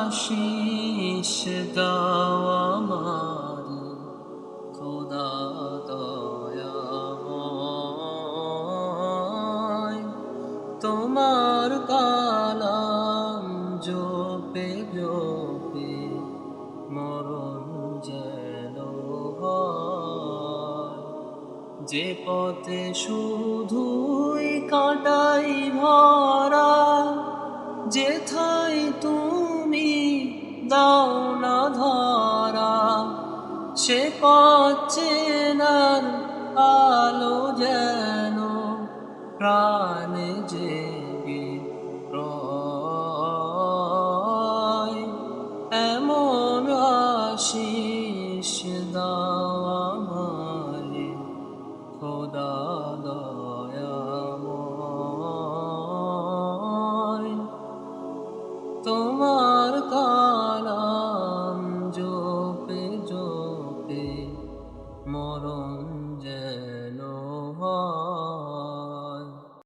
আশিস দাও আমারে খোদা দয়াময়, তোমার কালাম জপে জপে মরণ যেন হয়। যে পথে শুধুই কাটাই ভরা, যেথায় তুমি দাও না ধরা, সে পথ চেনার আলো যেন প্রাণে জেগে রয়। এমন আশিস দাও আমারে খোদা দয়াময়, তোমার কালাম জপে জপে মরণ যেন